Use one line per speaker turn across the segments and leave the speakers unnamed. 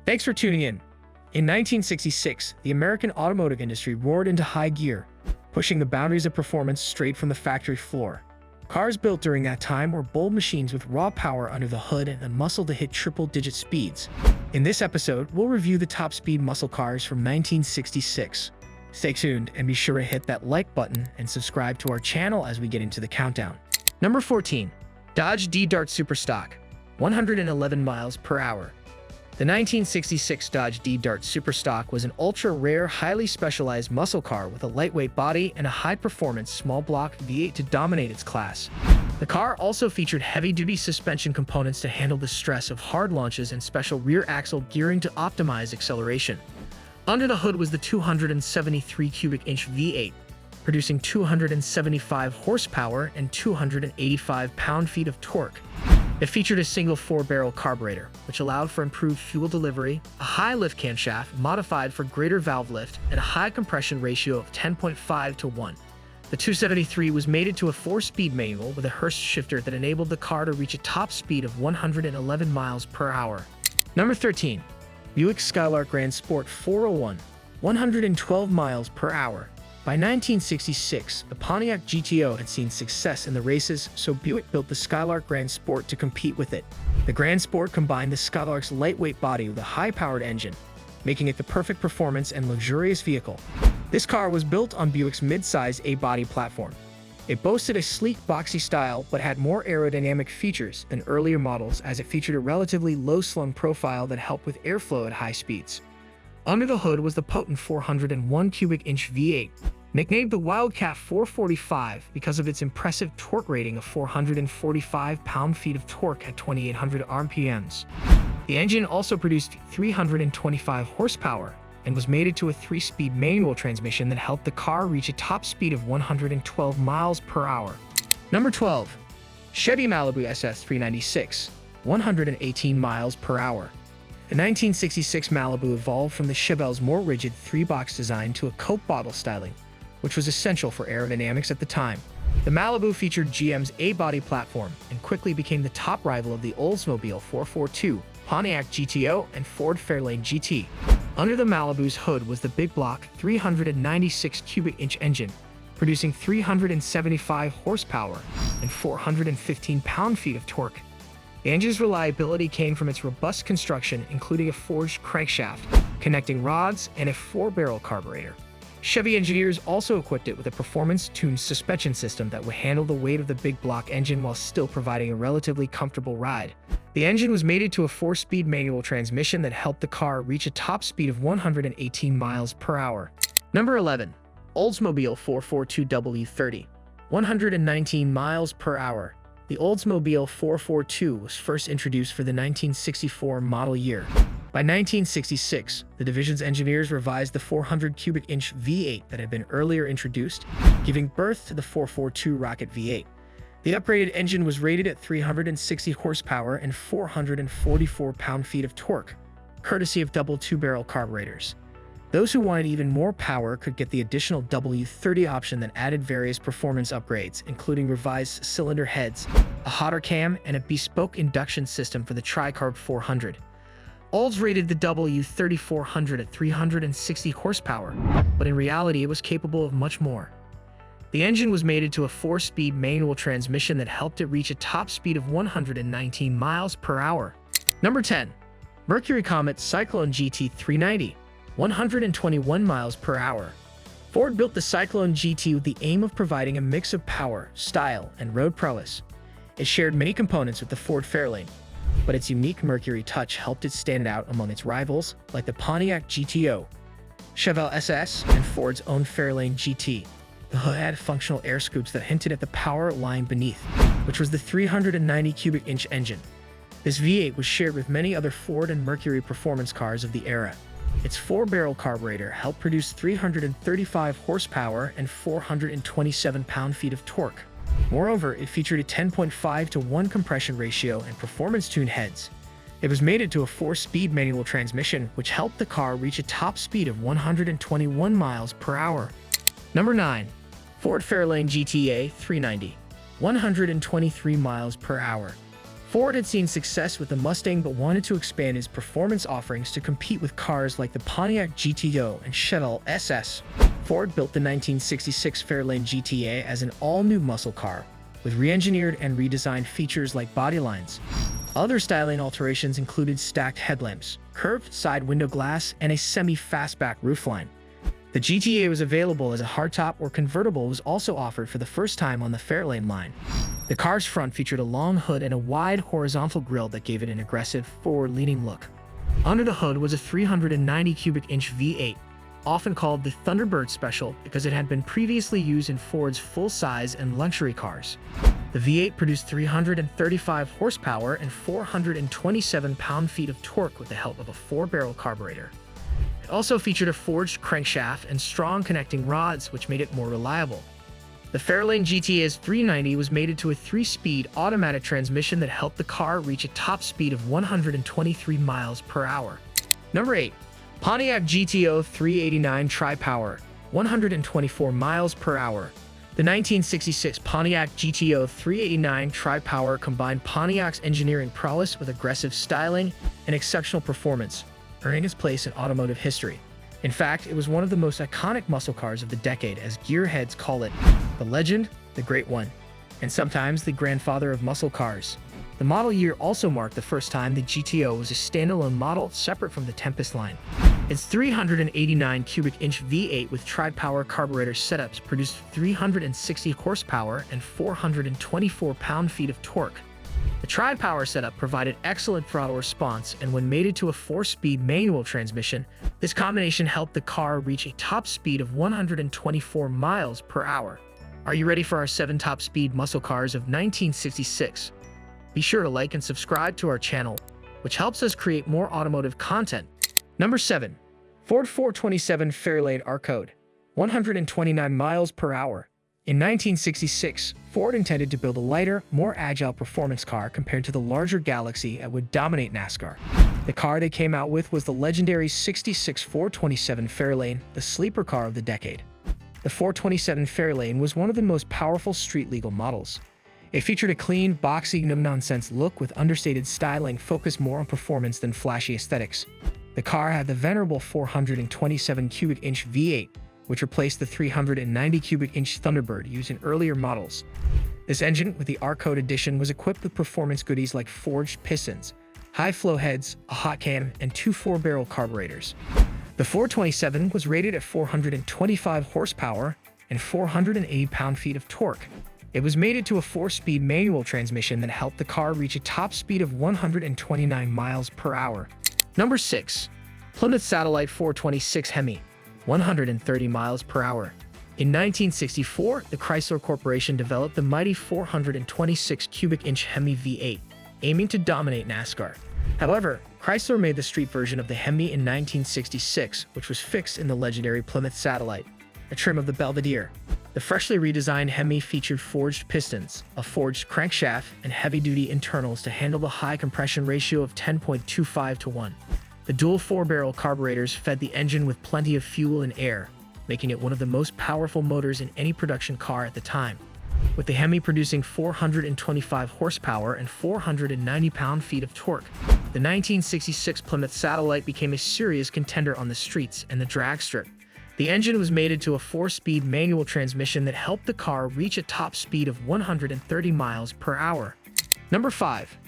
Thanks for tuning in. In 1966, the American automotive industry roared into high gear, pushing the boundaries of performance straight from the factory floor. Cars built during that time were bold machines with raw power under the hood and the muscle to hit triple-digit speeds. In this episode, we'll review the top-speed muscle cars from 1966. Stay tuned and be sure to hit that like button and subscribe to our channel as we get into the countdown. Number 14. Dodge D-Dart Superstock, 111 miles per hour. The 1966 Dodge D-Dart Superstock was an ultra-rare, highly specialized muscle car with a lightweight body and a high-performance small-block V8 to dominate its class. The car also featured heavy-duty suspension components to handle the stress of hard launches and special rear axle gearing to optimize acceleration. Under the hood was the 273 cubic inch V8, producing 275 horsepower and 285 pound-feet of torque. It featured a single 4-barrel carburetor, which allowed for improved fuel delivery, a high lift camshaft modified for greater valve lift, and a high compression ratio of 10.5 to 1. The 273 was mated to a 4-speed manual with a Hurst shifter that enabled the car to reach a top speed of 111 miles per hour. Number 13. Buick Skylar Grand Sport 401, 112 miles per hour. By 1966, the Pontiac GTO had seen success in the races, so Buick built the Skylar Grand Sport to compete with it. The Grand Sport combined the Skylar's lightweight body with a high-powered engine, making it the perfect performance and luxurious vehicle. This car was built on Buick's mid-size A-body platform. It boasted a sleek, boxy style, but had more aerodynamic features than earlier models as it featured a relatively low-slung profile that helped with airflow at high speeds. Under the hood was the potent 401 cubic inch V8, nicknamed the Wildcat 445 because of its impressive torque rating of 445 pound-feet of torque at 2,800 RPMs. The engine also produced 325 horsepower and was mated to a 3-speed manual transmission that helped the car reach a top speed of 112 miles per hour. Number 12. Chevy Malibu SS 396, 118 miles per hour. The 1966 Malibu evolved from the Chevrolet's more rigid 3-box design to a Coke bottle styling, which was essential for aerodynamics at the time. The Malibu featured GM's A-body platform and quickly became the top rival of the Oldsmobile 442, Pontiac GTO, and Ford Fairlane GT. Under the Malibu's hood was the big block 396 cubic inch engine, producing 375 horsepower and 415 pound-feet of torque. The engine's reliability came from its robust construction, including a forged crankshaft, connecting rods, and a 4-barrel carburetor. Chevy engineers also equipped it with a performance-tuned suspension system that would handle the weight of the big block engine while still providing a relatively comfortable ride. The engine was mated to a 4-speed manual transmission that helped the car reach a top speed of 118 miles per hour. Number 11. Oldsmobile 442W30, 119 miles per hour. The Oldsmobile 442 was first introduced for the 1964 model year. By 1966, the division's engineers revised the 400 cubic inch V8 that had been earlier introduced, giving birth to the 442 Rocket V8. The upgraded engine was rated at 360 horsepower and 444 pound-feet of torque, courtesy of double 2-barrel carburetors. Those who wanted even more power could get the additional W30 option that added various performance upgrades, including revised cylinder heads, a hotter cam, and a bespoke induction system for the Tri-Carb 400. Olds rated the W3400 at 360 horsepower, but in reality it was capable of much more. The engine was mated to a 4-speed manual transmission that helped it reach a top speed of 119 miles per hour. Number 10. Mercury Cyclone GT 390, 121 miles per hour. Ford built the Cyclone GT with the aim of providing a mix of power, style, and road prowess. It shared many components with the Ford Fairlane, but its unique Mercury touch helped it stand out among its rivals like the Pontiac GTO, Chevrolet SS, and Ford's own Fairlane GT. The hood had functional air scoops that hinted at the power lying beneath, which was the 390 cubic inch engine. This V8 was shared with many other Ford and Mercury performance cars of the era. Its 4-barrel carburetor helped produce 335 horsepower and 427 pound-feet of torque. Moreover, it featured a 10.5 to 1 compression ratio and performance-tuned heads. It was mated to a 4-speed manual transmission, which helped the car reach a top speed of 121 miles per hour. Number 9. Ford Fairlane GTA 390, 123 miles per hour. Ford had seen success with the Mustang but wanted to expand its performance offerings to compete with cars like the Pontiac GTO and Chevy SS. Ford built the 1966 Fairlane GTA as an all-new muscle car, with re-engineered and redesigned features like body lines. Other styling alterations included stacked headlamps, curved side window glass, and a semi-fastback roofline. The GTA was available as a hardtop or convertible was also offered for the first time on the Fairlane line. The car's front featured a long hood and a wide horizontal grille that gave it an aggressive, forward-leaning look. Under the hood was a 390 cubic inch V8, often called the Thunderbird Special because it had been previously used in Ford's full-size and luxury cars. The V8 produced 335 horsepower and 427 pound-feet of torque with the help of a 4-barrel carburetor. It also featured a forged crankshaft and strong connecting rods, which made it more reliable. The Fairlane GTA's 390 was mated to a 3-speed automatic transmission that helped the car reach a top speed of 123 miles per hour. Number 8. Pontiac GTO 389 Tri-Power, 124 miles per hour. The 1966 Pontiac GTO 389 Tri-Power combined Pontiac's engineering prowess with aggressive styling and exceptional performance, earning its place in automotive history. In fact, it was one of the most iconic muscle cars of the decade, as gearheads call it the legend, the great one, and sometimes the grandfather of muscle cars. The model year also marked the first time the GTO was a standalone model separate from the Tempest line. Its 389 cubic inch V8 with tri-power carburetor setups produced 360 horsepower and 424 pound-feet of torque. The tri-power setup provided excellent throttle response, and when mated to a 4-speed manual transmission, this combination helped the car reach a top speed of 124 miles per hour. Are you ready for our 7 top speed muscle cars of 1966? Be sure to like and subscribe to our channel, which helps us create more automotive content. Number 7. Ford 427 Fairlane R-Code, 129 miles per hour. In 1966, Ford intended to build a lighter, more agile performance car compared to the larger Galaxy that would dominate NASCAR. The car they came out with was the legendary 66 427 Fairlane, the sleeper car of the decade. The 427 Fairlane was one of the most powerful street-legal models. It featured a clean, boxy, no-nonsense look with understated styling focused more on performance than flashy aesthetics. The car had the venerable 427 cubic inch V8, which replaced the 390 cubic inch Thunderbird used in earlier models. This engine, with the R-Code edition, was equipped with performance goodies like forged pistons, high-flow heads, a hot cam, and 2 4-barrel carburetors. The 427 was rated at 425 horsepower and 480 pound-feet of torque. It was mated to a 4-speed manual transmission that helped the car reach a top speed of 129 miles per hour. Number 6. Plymouth Satellite 426 Hemi, 130 miles per hour. In 1964, the Chrysler Corporation developed the mighty 426 cubic inch Hemi V8, aiming to dominate NASCAR. However, Chrysler made the street version of the Hemi in 1966, which was fixed in the legendary Plymouth Satellite, a trim of the Belvedere. The freshly redesigned Hemi featured forged pistons, a forged crankshaft, and heavy-duty internals to handle the high compression ratio of 10.25 to 1. The dual 4-barrel carburetors fed the engine with plenty of fuel and air, making it one of the most powerful motors in any production car at the time. With the Hemi producing 425 horsepower and 490 pound-feet of torque, the 1966 Plymouth Satellite became a serious contender on the streets and the drag strip. The engine was mated to a 4-speed manual transmission that helped the car reach a top speed of 130 miles per hour. Number 5.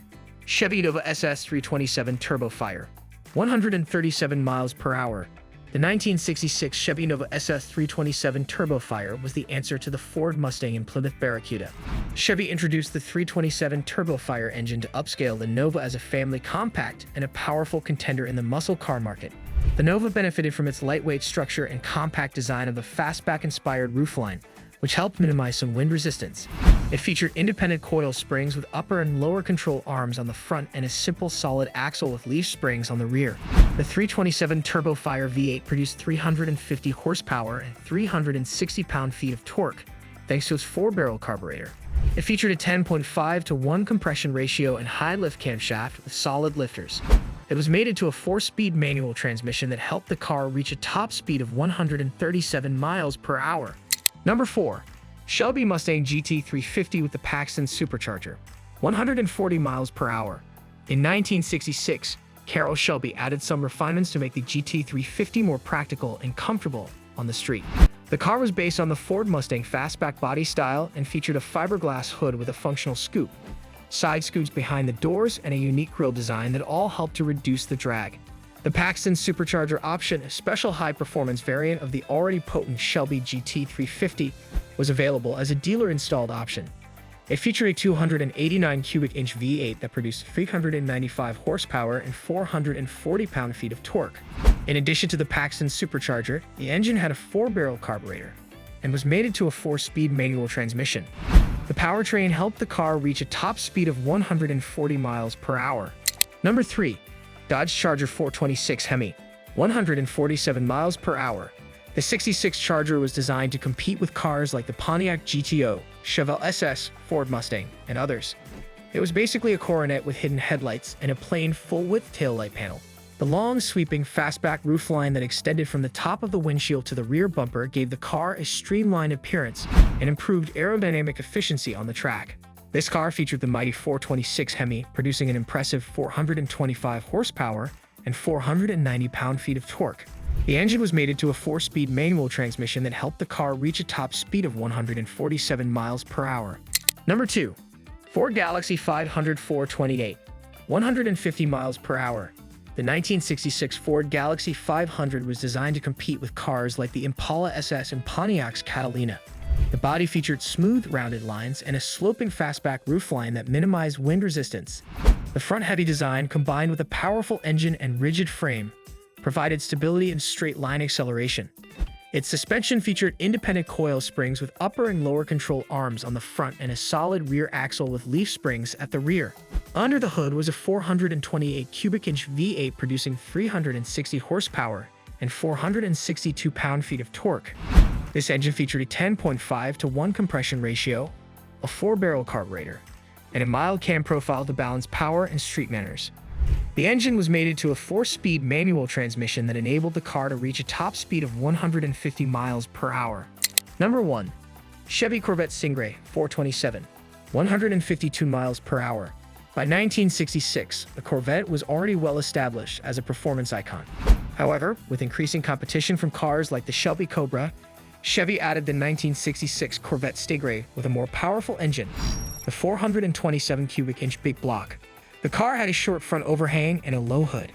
Chevy Nova SS 327 Turbo Fire, 137 miles per hour. The 1966 Chevy Nova SS 327 Turbo Fire was the answer to the Ford Mustang and Plymouth Barracuda. Chevy introduced the 327 Turbo Fire engine to upscale the Nova as a family compact and a powerful contender in the muscle car market. The Nova benefited from its lightweight structure and compact design of the fastback-inspired roofline, which helped minimize some wind resistance. It featured independent coil springs with upper and lower control arms on the front and a simple solid axle with leaf springs on the rear. The 327 Turbo Fire V8 produced 350 horsepower and 360 pound-feet of torque, thanks to its 4-barrel carburetor. It featured a 10.5 to 1 compression ratio and high lift camshaft with solid lifters. It was mated to a 4-speed manual transmission that helped the car reach a top speed of 137 miles per hour. Number 4. Shelby Mustang GT 350 with the Paxton Supercharger, 140 miles per hour. In 1966, Carroll Shelby added some refinements to make the GT350 more practical and comfortable on the street. The car was based on the Ford Mustang fastback body style and featured a fiberglass hood with a functional scoop, side scoops behind the doors, and a unique grille design that all helped to reduce the drag. The Paxton Supercharger option, a special high-performance variant of the already potent Shelby GT350, was available as a dealer-installed option. It featured a 289 cubic inch V8 that produced 395 horsepower and 440 pound-feet of torque. In addition to the Paxton Supercharger, the engine had a 4-barrel carburetor and was mated to a 4-speed manual transmission. The powertrain helped the car reach a top speed of 140 miles per hour. Number 3. Dodge Charger 426 Hemi, 147 miles per hour. The 66 Charger was designed to compete with cars like the Pontiac GTO, Chevy SS, Ford Mustang, and others. It was basically a Coronet with hidden headlights and a plain full-width taillight panel. The long, sweeping fastback roofline that extended from the top of the windshield to the rear bumper gave the car a streamlined appearance and improved aerodynamic efficiency on the track. This car featured the mighty 426 Hemi, producing an impressive 425 horsepower and 490 pound-feet of torque. The engine was mated to a 4-speed manual transmission that helped the car reach a top speed of 147 miles per hour. Number 2. Ford Galaxie 500 428, 150 miles per hour. The 1966 Ford Galaxie 500 was designed to compete with cars like the Impala SS and Pontiac's Catalina. The body featured smooth, rounded lines and a sloping fastback roofline that minimized wind resistance. The front-heavy design, combined with a powerful engine and rigid frame, provided stability and straight-line acceleration. Its suspension featured independent coil springs with upper and lower control arms on the front and a solid rear axle with leaf springs at the rear. Under the hood was a 428 cubic inch V8 producing 360 horsepower and 462 pound-feet of torque. This engine featured a 10.5 to 1 compression ratio, a 4-barrel carburetor, and a mild cam profile to balance power and street manners. The engine was mated to a 4-speed manual transmission that enabled the car to reach a top speed of 150 miles per hour. Number 1. Chevy Corvette Stingray 427, 152 miles per hour. By 1966, the Corvette was already well established as a performance icon. However, with increasing competition from cars like the Shelby Cobra, Chevy added the 1966 Corvette Stingray with a more powerful engine, the 427 cubic inch big block. The car had a short front overhang and a low hood.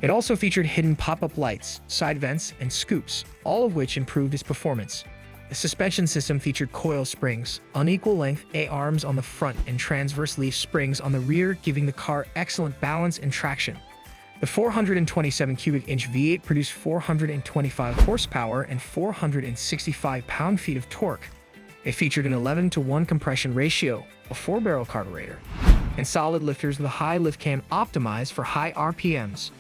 It also featured hidden pop-up lights, side vents, and scoops, all of which improved its performance. The suspension system featured coil springs, unequal length A-arms on the front, and transverse leaf springs on the rear, giving the car excellent balance and traction. The 427 cubic inch V8 produced 425 horsepower and 465 pound-feet of torque. It featured an 11:1 compression ratio, a 4-barrel carburetor, and solid lifters with a high lift cam optimized for high RPMs.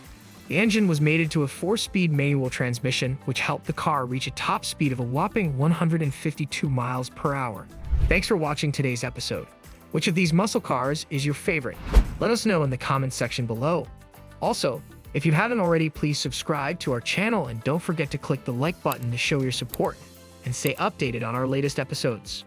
The engine was mated to a 4-speed manual transmission, which helped the car reach a top speed of a whopping 152 miles per hour. Thanks for watching today's episode. Which of these muscle cars is your favorite? Let us know in the comments section below. Also, if you haven't already, please subscribe to our channel and don't forget to click the like button to show your support and stay updated on our latest episodes.